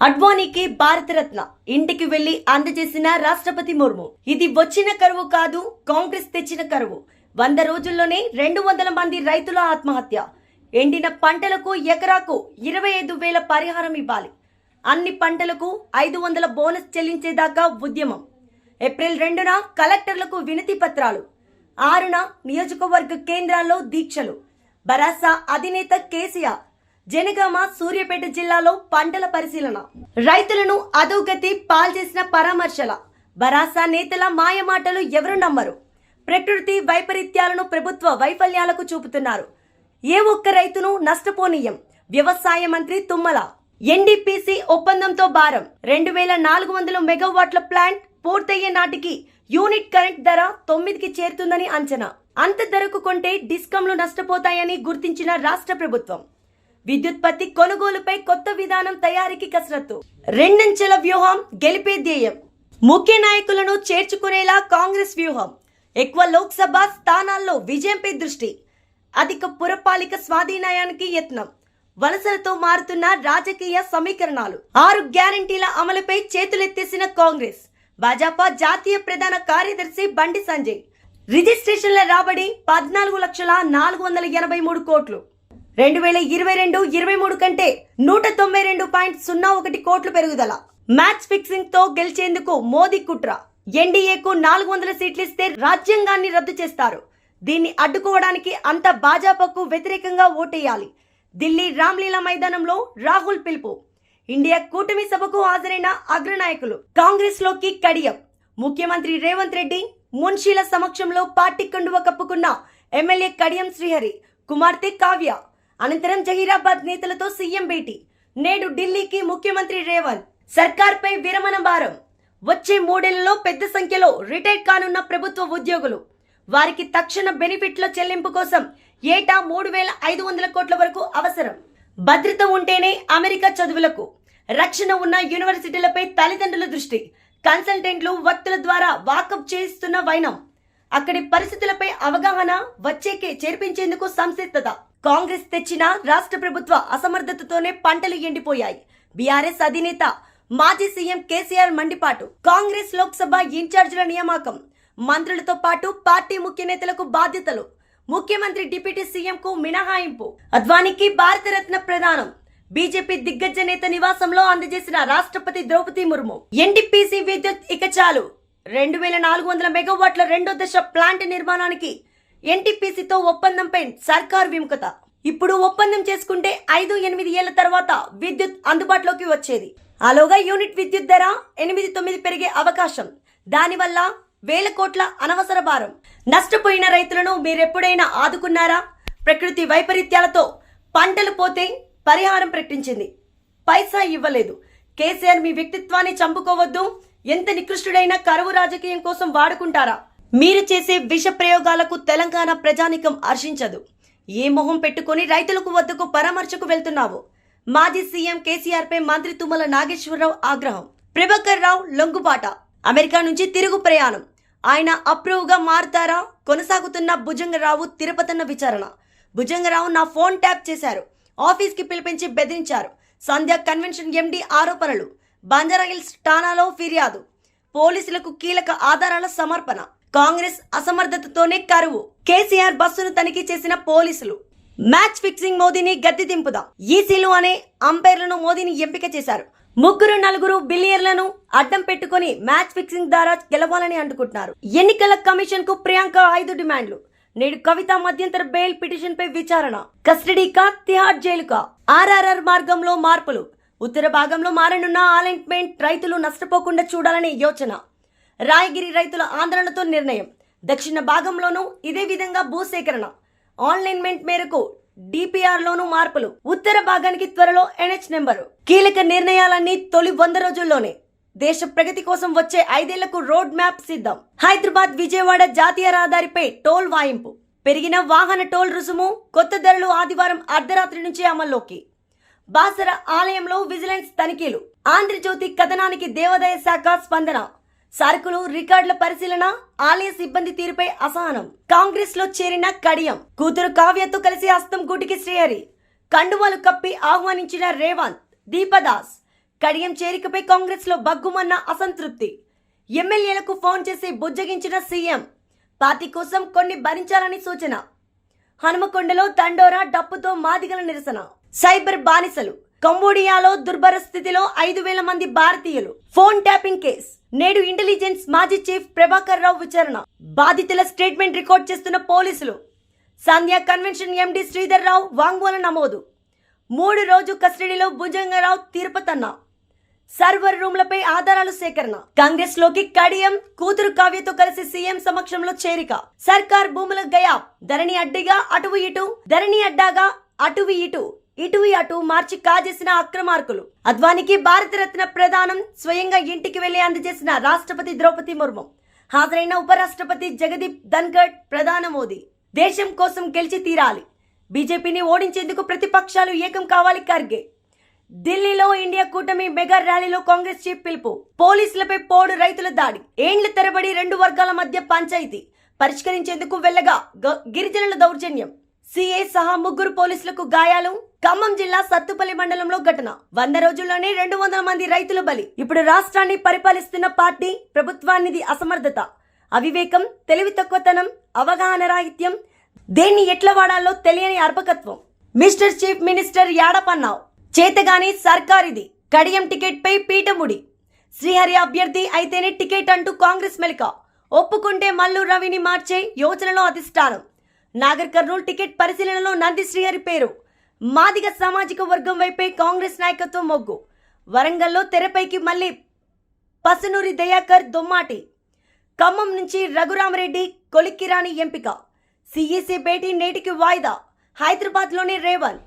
అడ్వానీకి భారతరత్న ఇంటికి వెళ్లి అందజేసిన రాష్ట్రపతి ముర్ము. ఇది వచ్చిన కరువు కాదు, కాంగ్రెస్ తెచ్చిన కరువు. 100 రోజుల్లోనే 200 మంది రైతుల ఆత్మహత్య. ఎండిన పంటలకు ఎకరాకు 25,000 పరిహారం ఇవ్వాలి. అన్ని పంటలకు 500 బోనస్ చెల్లించేదాకా ఉద్యమం. ఏప్రిల్ 2న కలెక్టర్లకు వినతి పత్రాలు. 6న నియోజకవర్గ కేంద్రాల్లో దీక్షలు. బరాసా అధినేత కేసీఆర్. జనగామ, సూర్యాపేట జిల్లాలో పంటల పరిశీలన. రైతులను అధోగతి పాల్చేసిన పరామర్శల. బరాసా నేతల మాయమాటలు ఎవరు నమ్మరు. ప్రకృతి వైపరీత్యాలను ప్రభుత్వ వైఫల్యాలకు చూపుతున్నారు. ఏ ఒక్క రైతును నష్టపోనీయం. వ్యవసాయ మంత్రి తుమ్మల. ఎన్డీపీసీ ఒప్పందంతో భారం. 2400 మెగావాట్ల ప్లాంట్ పూర్తయ్యే నాటికి యూనిట్ కరెంట్ ధర 9కి చేరుతుందని అంచనా. అంత ధరకు కొంటే డిస్కంలు నష్టపోతాయని గుర్తించిన రాష్ట్ర ప్రభుత్వం. విద్యుత్పత్తి కొనుగోలుపై కొత్త విధానం తయారీకి కసరత్తు. రెండంచెల వ్యూహం గెలిపే ధ్యేయం. ముఖ్య నాయకులను చేర్చుకునేలా కాంగ్రెస్ వ్యూహం. ఎక్కువ లోక్సభ స్థానాల్లో విజయంపై దృష్టి. అధిక పురపాలిక స్వాధీనాయానికి యత్నం. వలసలతో మారుతున్న రాజకీయ సమీకరణాలు. 6 గ్యారంటీల అమలుపై చేతులెత్తేసిన కాంగ్రెస్. భాజపా జాతీయ ప్రధాన కార్యదర్శి బండి సంజయ్. రిజిస్ట్రేషన్ల రాబడి 14,483 కోట్లు. 2022-23 కంటే 192.01 కోట్లు పెరుగుదల. మ్యాచ్ ఫిక్సింగ్ తో గెలిచేందుకు మోదీ కుట్ర. ఎన్డీఏకు 400 సీట్లు ఇస్తే రాజ్యాంగాన్ని రద్దు చేస్తారు. దీన్ని అడ్డుకోవడానికి అంతా భాజపాకు వ్యతిరేకంగా ఓటేయాలి. ఢిల్లీ రామ్లీలా మైదానంలో రాహుల్ పిలుపు. ఇండియా కూటమి సభకు హాజరైన అగ్రనాయకులు. కాంగ్రెస్ లోకి కడియం. ముఖ్యమంత్రి రేవంత్ రెడ్డి, మున్షీల సమక్షంలో పార్టీ కండువ కప్పుకున్న ఎమ్మెల్యే కడియం శ్రీహరి కుమార్తె కావ్య. అనంతరం జహీరాబాద్ నేతలతో సీఎం భేటీ. నేడు ఢిల్లీకి ముఖ్యమంత్రి రేవంత్. సర్కార్పై విరమణ భారం. వచ్చే 3 ఏళ్లలో పెద్ద సంఖ్యలో రిటైర్ కానున్న ప్రభుత్వ ఉద్యోగులు. వారికి తక్షణ బెనిఫిట్ల చెల్లింపు కోసం ఏటా 3,500 కోట్ల వరకు అవసరం. భద్రత ఉంటేనే అమెరికా చదువులకు. రక్షణ ఉన్న యూనివర్సిటీలపై తల్లిదండ్రుల దృష్టి. కన్సల్టెంట్లు వ్యక్తుల ద్వారా వాకప్ చేయిస్తున్న వైనం. అక్కడి పరిస్థితులపై అవగాహన వచ్చేకే చేర్పించేందుకు సంసిద్ధత. కాంగ్రెస్ తెచ్చిన రాష్ట్ర ప్రభుత్వ అసమర్థతతోనే పంటలు ఎండిపోయాయి. బీఆర్ఎస్ అధినేత మాజీ సీఎం కేసీఆర్ మండిపాటు. కాంగ్రెస్ లోక్సభ ఇన్ఛార్జీల నియామకం. మంత్రులతో పాటు పార్టీ ముఖ్య నేతలకు బాధ్యతలు. ముఖ్యమంత్రి డిప్యూటీ సీఎం కు మినహాయింపు. అద్వానీకి భారతరత్న ప్రదానం. బీజేపీ దిగ్గజ నేత నివాసంలో అందజేసిన రాష్ట్రపతి ద్రౌపది ముర్ము. ఎన్టీపీసీ విద్యుత్ ఇక చాలు. 2400 మెగావాట్ల 2వ దశ ప్లాంట్ నిర్మాణానికి ఎన్టీపీసీతో ఒప్పందంపై సర్కార్ విముఖత. ఇప్పుడు ఒప్పందం చేసుకుంటే 5-8 ఏళ్ల తర్వాత విద్యుత్ అందుబాటులోకి వచ్చేది. ఆలోగా యూనిట్ విద్యుత్ ధర 8-9 పెరిగే అవకాశం. దానివల్ల 1000 కోట్ల అనవసర భారం. నష్టపోయిన రైతులను మీరెప్పుడైనా ఆదుకున్నారా? ప్రకృతి వైపరీత్యాలతో పంటలు పోతే పరిహారం ప్రకటించింది. పైసా ఇవ్వలేదు. కేసీఆర్ మీ వ్యక్తిత్వాన్ని చంపుకోవద్దు. ఎంత నికృష్టుడైన కరువు రాజకీయం కోసం వాడుకుంటారా? మీరు చేసే విష ప్రయోగాలకు తెలంగాణ ప్రజానికం హర్షించదు. ఏ మొహం పెట్టుకుని రైతులకు వద్దకు పరామర్శకు వెళ్తున్నావు? మాజీ సీఎం కేసీఆర్ పై మంత్రి తుమ్మల నాగేశ్వరరావు ఆగ్రహం. ప్రభాకర్ రావు లొంగుబాట. అమెరికా నుంచి తిరుగు ప్రయాణం. ఆయన అప్రూవ్ గా మారుతారా? కొనసాగుతున్న భుజంగరావు తిరుపతన్న విచారణ. భుజంగరావు నా ఫోన్ ట్యాప్ చేశారు. ఆఫీస్ కి పిలిపించి బెదిరించారు. సంధ్య కన్వెన్షన్ ఎండీ ఆరోపణలు. బంజారాహిల్స్ ఠాణాలో ఫిర్యాదు. పోలీసులకు కీలక ఆధారాల సమర్పణ. కాంగ్రెస్ అసమర్థతతోనే కరువు. కేసీఆర్ బస్సును తనిఖీ చేసిన పోలీసులు. మ్యాచ్ ఫిక్సింగ్ మోదీని గద్దె దింపుదా. ఈసీలు అనే అంపైర్లను మోదీని ఎంపిక చేశారు. 3-4 బిలియన్లను అడ్డం పెట్టుకుని మ్యాచ్ ఫిక్సింగ్ ద్వారా గెలవాలని అనుకుంటున్నారు. ఎన్నికల కమిషన్ కు ప్రియాంక 5 డిమాండ్లు. నేడు కవిత మధ్యంతర బెయిల్ పిటిషన్ పై విచారణ. కస్టడీకా తిహార్ జైలుకా? ఆర్ఆర్ఆర్ మార్గంలో మార్పులు. ఉత్తర భాగంలో మారనున్న అలైన్మెంట్ రైతులు నష్టపోకుండా చూడాలనే యోచన. రాయగిరి రైతుల ఆందోళనతో నిర్ణయం. దక్షిణ భాగంలోనూ ఇదే విధంగా భూసేకరణ. అలైన్మెంట్ మేరకు డిపిఆర్ లోనూ మార్పులు. ఉత్తర భాగానికి త్వరలో ఎన్హెచ్ నెంబరు. కీలక నిర్ణయాలన్నీ తొలి 100 రోజుల్లోనే. దేశ ప్రగతి కోసం వచ్చే 5 ఏళ్లకు రోడ్ మ్యాప్ సిద్ధం. హైదరాబాద్ విజయవాడ జాతీయ రహదారిపై టోల్ వాయింపు. పెరిగిన వాహన టోల్ రుసుము. కొత్త ధరలు ఆదివారం అర్ధరాత్రి నుంచి అమల్లోకి. బాసర ఆలయంలో విజిలెన్స్ తనిఖీలు. ఆంధ్రజ్యోతి కథనానికి దేవాదాయ శాఖ స్పందన. సరుకులు రికార్డుల పరిశీలన. ఆలయ సిబ్బంది తీరుపై అసహనం. కాంగ్రెస్ లో చేరిన కడియం. కూతురు కావ్యతో కలిసి హస్తం గూటికి శ్రీహరి. కండువాలు కప్పి ఆహ్వానించిన రేవంత్. దీపదాస్. కడియం చేరికపై కాంగ్రెస్ లో బగ్గుమన్న అసంతృప్తి. ఎమ్మెల్యేలకు ఫోన్ చేసి బుజ్జగించిన సీఎం. పార్టీ కోసం కొన్ని భరించాలని సూచన. హనుమకొండలో తండోరా డప్పుతో మాదిగల నిరసన. సైబర్ బానిసలు. కంబోడియాలో దుర్భర స్థితిలో 5,000 మంది భారతీయులు. Phone tapping case. నేడు ఇంటెలిజెన్స్ మాజీ చీఫ్ ప్రభాకర్ రావు విచారణ. బాధితుల స్టేట్మెంట్ రికార్డ్ చేస్తున్న పోలీసులు. సంధ్యా కన్వెన్షన్ ఎండి శ్రీధర్ రావు వాంగ్మూలం నమోదు. 3 రోజు కస్టడీలో భుజంగరావు తిరుపతన్న. సర్వర్ రూమ్లపై ఆధారాలు సేకరణ. కాంగ్రెస్ లోకి కడియం కూతురు కావ్యతో కలిసి సీఎం సమక్షంలో చేరిక. సర్కార్ భూముల గయాబ్. ధరణి అడ్డిగా అటువు ఇటు, ధరణి అడ్డాగా అటువి ఇటు, ఇటువి అటు మార్చి కాజేసిన అక్రమార్కులు. అద్వానికి భారతరత్న ప్రదానం స్వయంగా ఇంటికి వెళ్లి అందజేసిన రాష్ట్రపతి ద్రౌపది ముర్ము. హాజరైన ఉపరాష్ట్రపతి జగదీప్ ధన్ఖడ్. ప్రధాని మోదీ దేశం కోసం గెలిచి తీరాలి. బీజేపీని ఓడించేందుకు ప్రతిపక్షాలు ఏకం కావాలి. ఖర్గే. ఢిల్లీలో ఇండియా కూటమి మెగా ర్యాలీలో కాంగ్రెస్ చీఫ్ పిలుపు. పోలీసులపై పోడు రైతుల దాడి. ఏండ్ల తరబడి 2 వర్గాల మధ్య పంచాయతీ పరిష్కరించేందుకు వెళ్లగా గిరిజనుల దౌర్జన్యం. సీఏ సహా 3 పోలీసులకు గాయాలు. ఖమ్మం జిల్లా సత్తుపల్లి మండలంలో ఘటన. 100 రోజుల్లోనే 200 మంది రైతులు బలి. ఇప్పుడు రాష్ట్రాన్ని పరిపాలిస్తున్న పార్టీ ప్రభుత్వానిది అసమర్థత, అవివేకం, తెలివి తక్కువతనం, అవగాహన రాహిత్యం, దేన్ని ఎట్లా వాడాలో తెలియని అర్భకత్వం. మిస్టర్ చీఫ్ మినిస్టర్ యాడపన్నావ్. చేతగాని సర్కారిది. కడియం టికెట్ పై పీఠముడి. శ్రీహరి అభ్యర్థి అయితేనే టికెట్ అంటూ కాంగ్రెస్ మెలిక. ఒప్పుకుంటే మల్లు రవిని మార్చే యోచనలో అధిష్టానం. నాగర్ కర్నూలు టికెట్ పరిశీలనలో నంది శ్రీహరి పేరు. మాదిగ సామాజిక వర్గం వైపే కాంగ్రెస్ నాయకత్వం మొగ్గు. వరంగల్లో తెరపైకి మళ్ళీ పసునూరి దయాకర్ దొమ్మాటి. ఖమ్మం నుంచి రఘురామరెడ్డి కొలిక్కిరాని ఎంపిక. సిఈసి భేటీ నేటికి వాయిదా. హైదరాబాద్లోని రేవంత్.